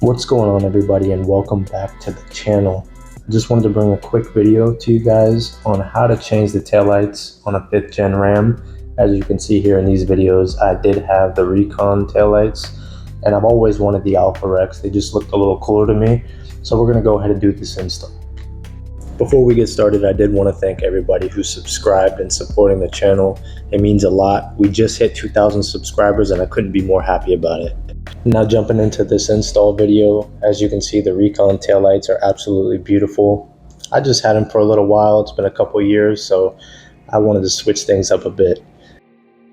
What's going on, everybody, and welcome back to the channel. I just wanted to bring a quick video to you guys on how to change the taillights on a 5th gen Ram. As you can see here in these videos, I did have the Recon taillights, and I've always wanted the AlphaRex. They just looked a little cooler to me, so we're going to go ahead and do this install. Before we get started, I did want to thank everybody who subscribed and supporting the channel. It means a lot. We just hit 2,000 subscribers, and I couldn't be more happy about it. Now jumping into this install video, as you can see, the Recon taillights are absolutely beautiful. I just had them for a little while. It's been a couple years, so I wanted to switch things up a bit.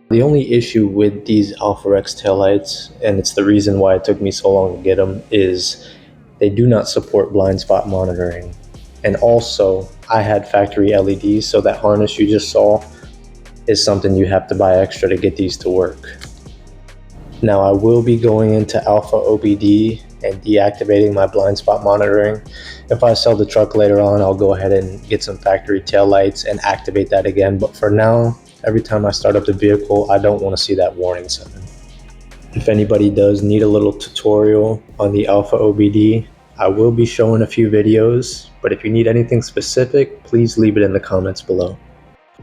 The only issue with these AlphaRex taillights, and it's the reason why it took me so long to get them, is they do not support blind spot monitoring. And also, I had factory LEDs, so that harness you just saw is something you have to buy extra to get these to work. Now I will be going into Alpha OBD and deactivating my blind spot monitoring. If I sell the truck later on, I'll go ahead and get some factory tail lights and activate that again. But for now, every time I start up the vehicle, I don't want to see that warning sign. If anybody does need a little tutorial on the Alpha OBD, I will be showing a few videos, but if you need anything specific, please leave it in the comments below.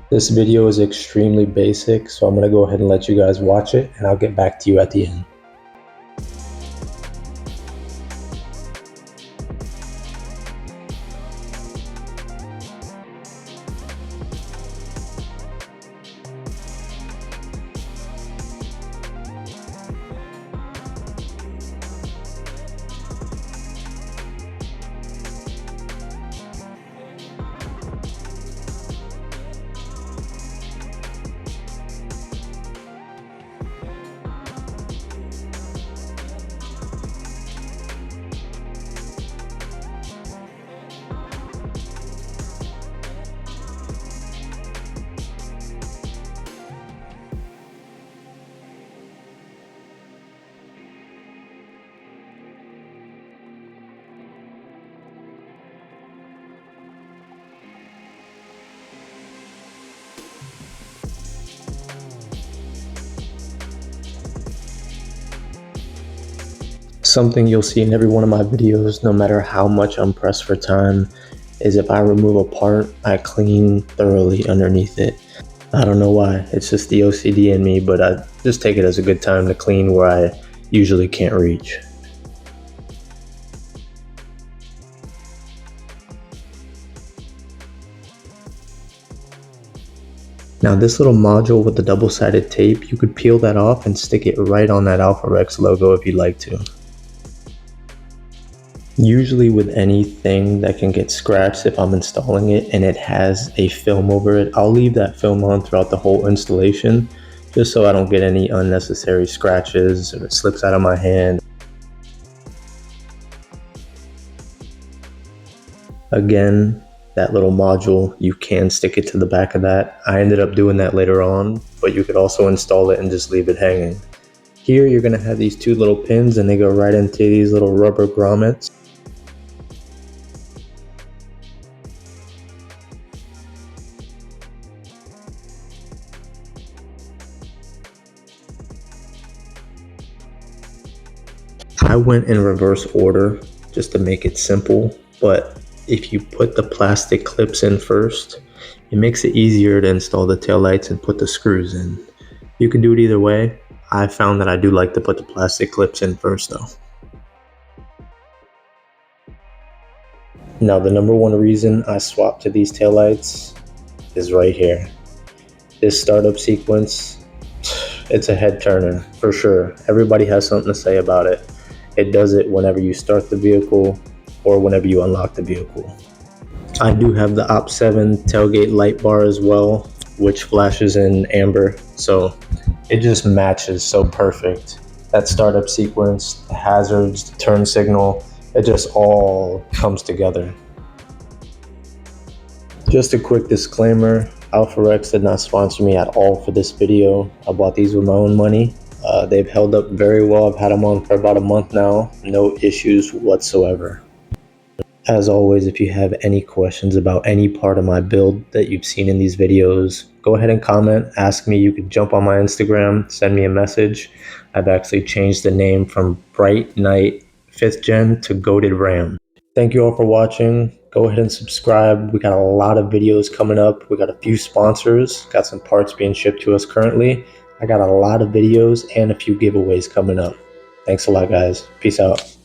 This video is extremely basic, so I'm going to go ahead and let you guys watch it, and I'll get back to you at the end. Something you'll see in every one of my videos, no matter how much I'm pressed for time, is if I remove a part, I clean thoroughly underneath it. I don't know why, it's just the OCD in me, but I just take it as a good time to clean where I usually can't reach. Now this little module with the double-sided tape, you could peel that off and stick it right on that AlphaRex logo if you'd like to. Usually with anything that can get scratched, if I'm installing it and it has a film over it, I'll leave that film on throughout the whole installation, just so I don't get any unnecessary scratches or it slips out of my hand. Again, that little module, you can stick it to the back of that. I ended up doing that later on, but you could also install it and just leave it hanging. Here you're going to have these two little pins, and they go right into these little rubber grommets. I went in reverse order just to make it simple, but if you put the plastic clips in first, it makes it easier to install the taillights and put the screws in. You can do it either way. I found that I do like to put the plastic clips in first though. Now the number one reason I swapped to these taillights is right here. This startup sequence, it's a head turner for sure. Everybody has something to say about it. It does it whenever you start the vehicle or whenever you unlock the vehicle. I do have the Op7 tailgate light bar as well, which flashes in amber, so it just matches so perfect. That startup sequence, the hazards, the turn signal, it just all comes together. Just a quick disclaimer, AlphaRex did not sponsor me at all for this video. I bought these with my own money. They've held up very well. I've had them on for about a month now. No issues whatsoever. As always, if you have any questions about any part of my build that you've seen in these videos, go ahead and comment, ask me. You can jump on my Instagram, send me a message. I've actually changed the name from Bright Night 5th gen to goated RAM. Thank you all for watching. Go ahead and subscribe. We got a lot of videos coming up. We got a few sponsors, got some parts being shipped to us currently. I got a lot of videos and a few giveaways coming up. Thanks a lot, guys. Peace out.